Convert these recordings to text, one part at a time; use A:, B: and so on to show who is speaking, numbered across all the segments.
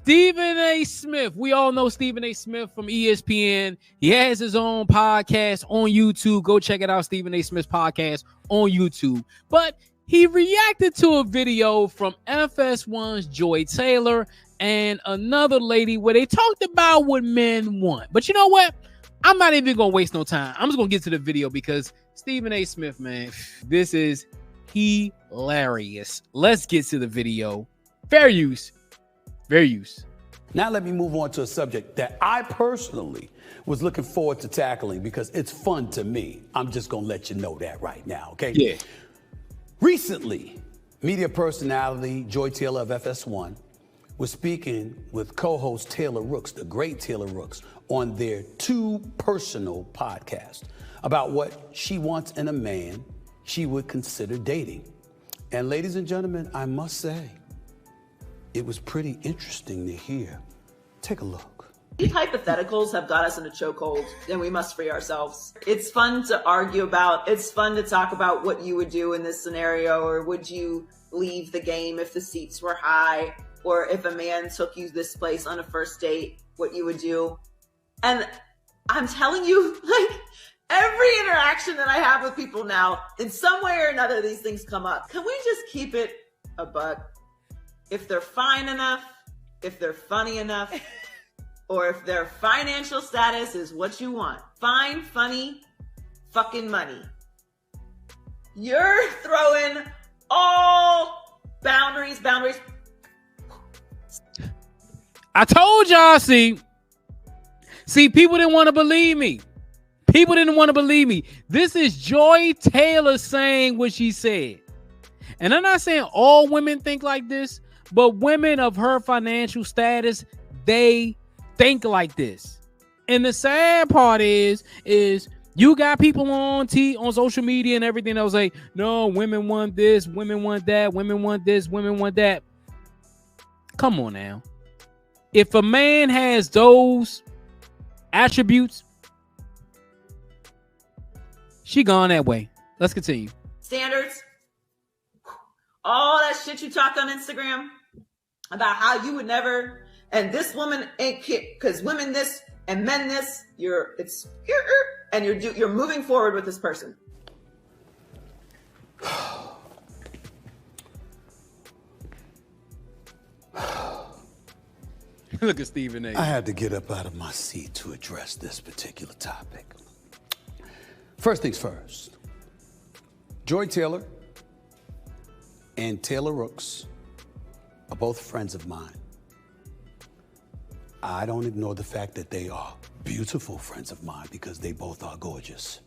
A: Stephen A. Smith. We all know Stephen A. Smith from ESPN. He has his own podcast on YouTube. Go check it out, Stephen A. Smith's podcast on YouTube. But he reacted to a video from FS1's Joy Taylor and another lady where they talked about what men want. But you know what? I'm not even going to waste no time. I'm just going to get to the video because Stephen A. Smith, man, this is hilarious. Let's get to the video. Fair use. Fair use.
B: Now let me move on to a subject that I personally was looking forward to tackling because it's fun to me. I'm just going to let you know that right now, okay?
A: Yeah.
B: Recently, media personality Joy Taylor of FS1 was speaking with co-host Taylor Rooks, the great Taylor Rooks, on their Too Personal podcast about what she wants in a man she would consider dating. And ladies and gentlemen, I must say, it was pretty interesting to hear. Take a look.
C: These hypotheticals have got us in a chokehold, and we must free ourselves. It's fun to argue about. It's fun to talk about what you would do in this scenario, or would you leave the game if the seats were high, or if a man took you this place on a first date, what you would do. And I'm telling you, like, every interaction that I have with people now, in some way or another, these things come up. Can we just keep it a buck? If they're fine enough, if they're funny enough, or if their financial status is what you want. Fine, funny, fucking money. You're throwing all boundaries.
A: I told y'all, see, people didn't want to believe me. People didn't want to believe me. This is Joy Taylor saying what she said. And I'm not saying all women think like this, but women of her financial status, they think like this. And the sad part is you got people on social media and everything that was like, no, women want this, women want that, women want this, women want that. Come on now. If a man has those attributes, she gone that way. Let's continue.
C: Standards. All that shit you talked on Instagram about how you would never, and this woman ain't kid, because women this and men this, you're moving forward with this person.
A: Look at Stephen A.
B: I had to get up out of my seat to address this particular topic. First things first, Joy Taylor and Taylor Rooks are both friends of mine. I don't ignore the fact that they are beautiful friends of mine because they both are gorgeous.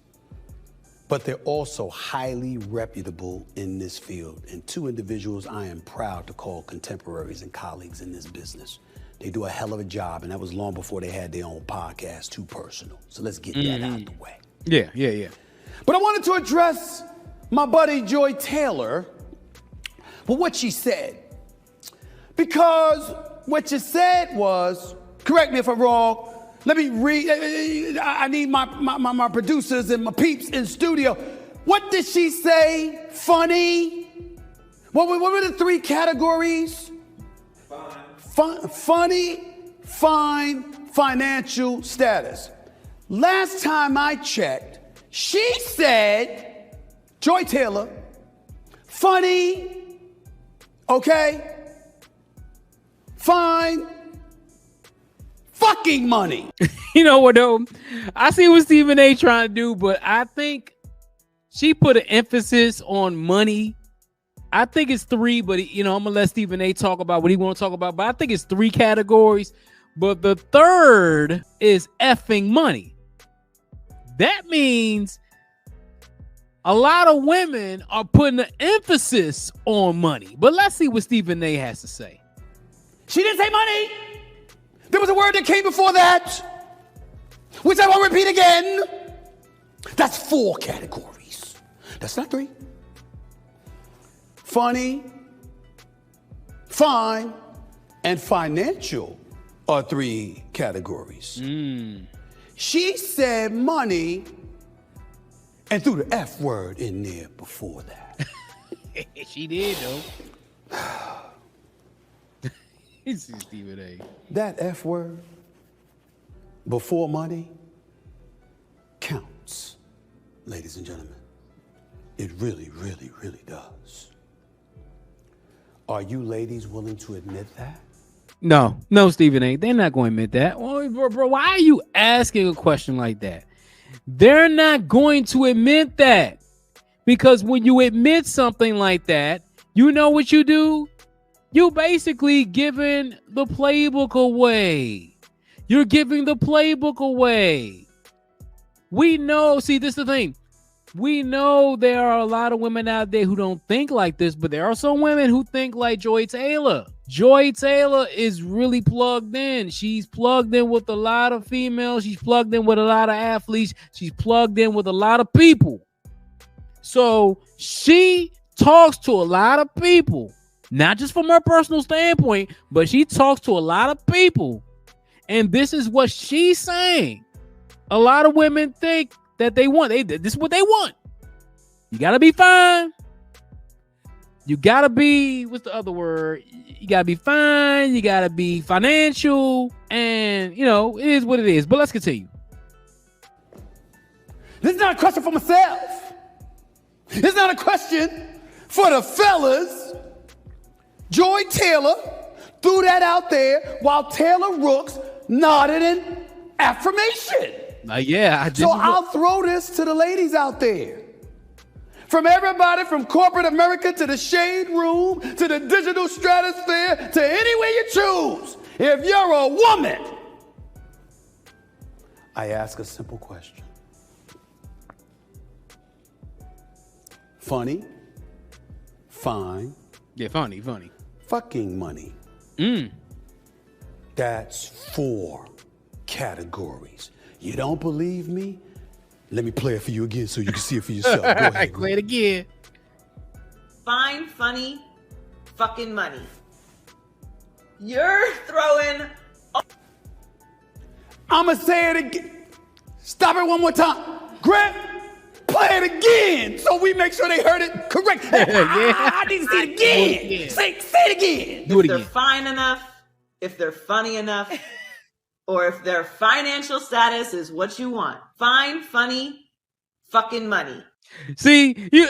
B: But they're also highly reputable in this field, and two individuals I am proud to call contemporaries and colleagues in this business. They do a hell of a job, and that was long before they had their own podcast, Too Personal. So let's get that out the way.
A: Yeah.
B: But I wanted to address my buddy Joy Taylor with what she said. Because what you said was, correct me if I'm wrong, let me read, I need my producers and my peeps in studio. What did she say? Funny? What were the three categories? Funny, fine, financial status. Last time I checked, she said, Joy Taylor, funny, okay, fine, fucking money.
A: You know what though? I see what Stephen A trying to do, but I think she put an emphasis on money. I think it's three, but I'm gonna let Stephen A talk about what he want to talk about. But I think it's three categories. But the third is effing money. That means a lot of women are putting an emphasis on money. But let's see what Stephen A has to say.
B: She didn't say money. There was a word that came before that, which I won't repeat again. That's four categories. That's not three. Funny, fine, and financial are three categories. She said money and threw the F word in there before that.
A: She did, though. Stephen A.
B: That F word before money counts, ladies and gentlemen. It really, really, really does. Are you ladies willing to admit that?
A: No, Stephen A. They're not going to admit that. Well, bro, why are you asking a question like that? They're not going to admit that. Because when you admit something like that, you know what you do? You basically giving the playbook away. You're giving the playbook away. We know, see, this is the thing. We know there are a lot of women out there who don't think like this, but there are some women who think like Joy Taylor. Joy Taylor is really plugged in. She's plugged in with a lot of females. She's plugged in with a lot of athletes. She's plugged in with a lot of people. So she talks to a lot of people, not just from her personal standpoint, but she talks to a lot of people. And this is what she's saying. A lot of women think that they want. This is what they want. You got to be fine. You got to be, what's the other word? You got to be fine. You got to be financial. And, you know, it is what it is. But let's continue.
B: This is not a question for myself. It's not a question for the fellas. Joy Taylor threw that out there while Taylor Rooks nodded in affirmation.
A: Yeah.
B: So I'll throw this to the ladies out there. From everybody from corporate America to the shade room to the digital stratosphere to anywhere you choose. If you're a woman, I ask a simple question. Funny, fine.
A: Yeah, funny.
B: Fucking money. That's 4 categories. You don't believe me? Let me play it for you again so you can see it for yourself. Go ahead.
A: Play it again.
C: Fine, funny, fucking money. You're throwing.
B: I'ma say it again. Stop it one more time. Grant, play it again so we make sure they heard it correct. I need to see it again. Say it again.
C: If they're fine enough, if they're funny enough, or if their financial status is what you want. Fine, funny, fucking money.
A: See, you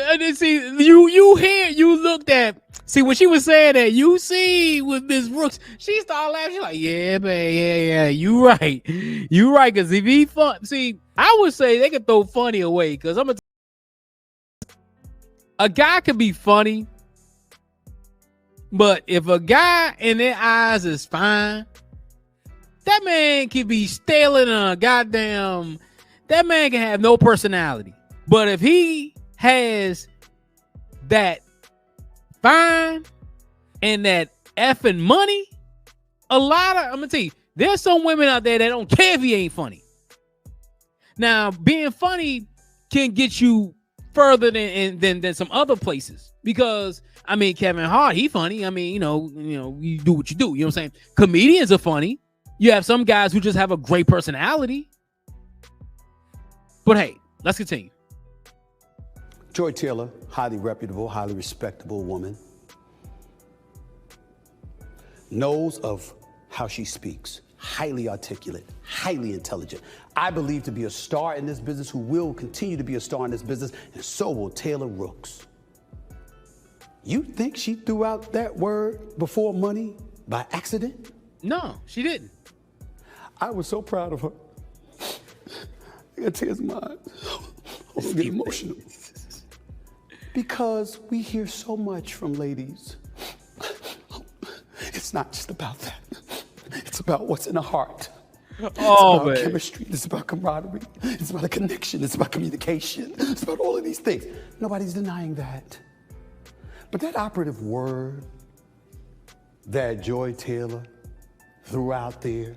A: looked at, see, when she was saying that, you see with Miss Brooks, she started laughing. She's like, yeah, man, yeah, you right. You right, because if he fun, see, I would say they could throw funny away, because I'm going to a guy could be funny, but if a guy in their eyes is fine, that man can be stealing a goddamn, that man can have no personality. But if he has that fine and that effing money, I'm going to tell you, there's some women out there that don't care if he ain't funny. Now, being funny can get you further than some other places. Because, I mean, Kevin Hart, he funny. I mean, you know, you do what you do. You know what I'm saying? Comedians are funny. You have some guys who just have a great personality. But hey, let's continue.
B: Joy Taylor, highly reputable, highly respectable woman, knows of how she speaks. Highly articulate, highly intelligent. I believe to be a star in this business, who will continue to be a star in this business, and so will Taylor Rooks. You think she threw out that word before money by accident?
A: No, she didn't.
B: I was so proud of her. I got tears in my eyes. I'm getting emotional. Because we hear so much from ladies. It's not just about that. It's about what's in the heart. It's about chemistry. It's about camaraderie. It's about a connection. It's about communication. It's about all of these things. Nobody's denying that. But that operative word that Joy Taylor threw out there,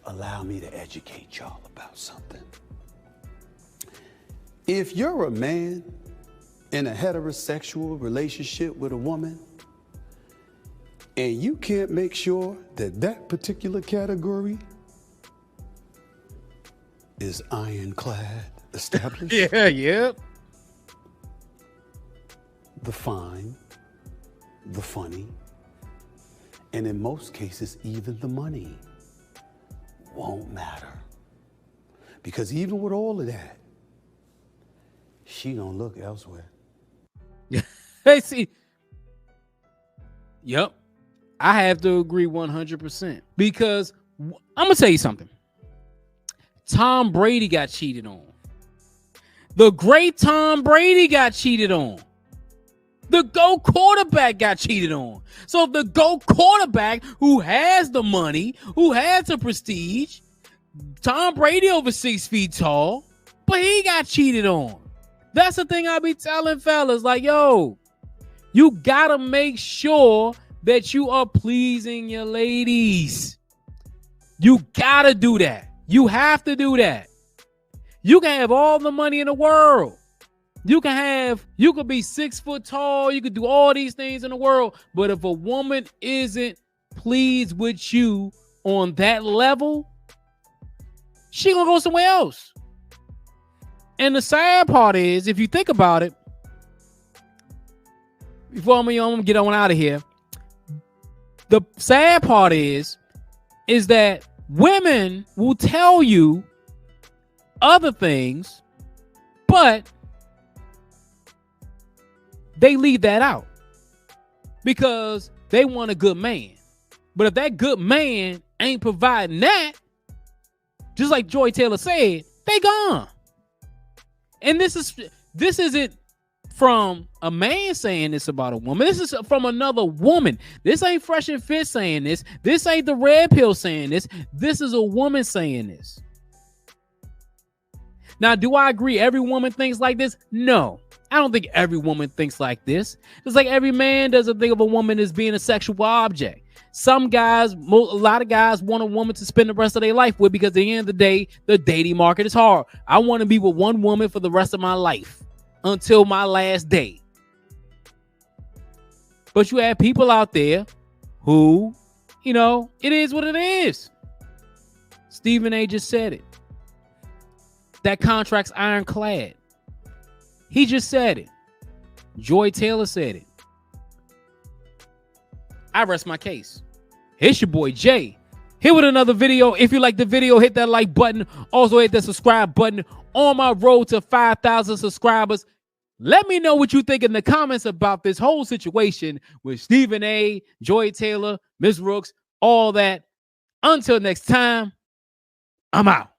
B: allow me to educate y'all about something. If you're a man in a heterosexual relationship with a woman, and you can't make sure that that particular category is ironclad established.
A: Yep.
B: The fine, the funny, And in most cases, even the money won't matter. Because even with all of that, she gonna look elsewhere.
A: Hey, see. Yep. I have to agree 100% because I'm going to tell you something. Tom Brady got cheated on. The great Tom Brady got cheated on. The GOAT quarterback got cheated on. So if the GOAT quarterback who has the money, who has the prestige, Tom Brady over 6 feet tall, but he got cheated on. That's the thing I be telling fellas, like, yo, you gotta make sure that you are pleasing your ladies. You gotta do that. You have to do that. You can have all the money in the world. You could be 6 foot tall. You could do all these things in the world. But if a woman isn't pleased with you on that level, she gonna go somewhere else. And the sad part is, if you think about it, before I'm gonna get on out of here, the sad part is that women will tell you other things, but they leave that out because they want a good man. But if that good man ain't providing that, just like Joy Taylor said, they gone. And this isn't from a man saying this about a woman. This is from another woman. This ain't Fresh and Fit saying this. This ain't the Red Pill saying this. This is a woman saying this. Now, do I agree every woman thinks like this? No, I don't think every woman thinks like this. It's like every man doesn't think of a woman as being a sexual object. Some guys, a lot of guys want a woman to spend the rest of their life with because at the end of the day, the dating market is hard. I want to be with one woman for the rest of my life until my last day. But you have people out there who, it is what it is. Stephen A. just said it. That contract's ironclad. He just said it. Joy Taylor said it. I rest my case. It's your boy Jay. Here with another video. If you like the video, hit that like button. Also hit that subscribe button. On my road to 5,000 subscribers. Let me know what you think in the comments about this whole situation with Stephen A., Joy Taylor, Ms. Rooks, all that. Until next time, I'm out.